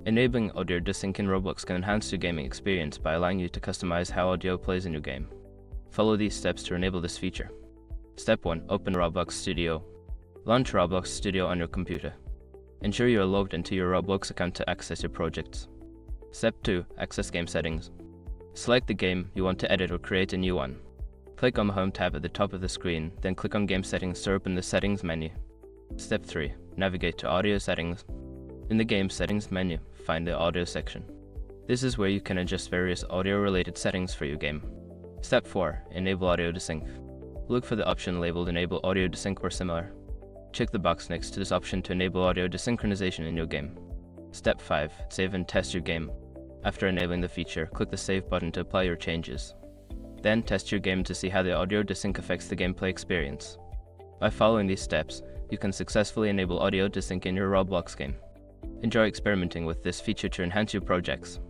Enabling audio desync in Roblox can enhance your gaming experience by allowing you to customize how audio plays in your game. Follow these steps to enable this feature. Step 1. Open Roblox Studio. Launch Roblox Studio on your computer. Ensure you are logged into your Roblox account to access your projects. Step 2. Access game settings. Select the game you want to edit or create a new one. Click on the Home tab at the top of the screen, then click on Game Settings to open the Settings menu. Step 3. Navigate to Audio Settings. In the Game Settings menu, find the Audio section. This is where you can adjust various audio-related settings for your game. Step 4. Enable Audio Desync. Look for the option labeled Enable Audio Desync or similar. Check the box next to this option to enable audio desynchronization in your game. Step 5. Save and test your game. After enabling the feature, click the Save button to apply your changes. Then test your game to see how the audio desync affects the gameplay experience. By following these steps, you can successfully enable audio desync in your Roblox game. Enjoy experimenting with this feature to enhance your projects.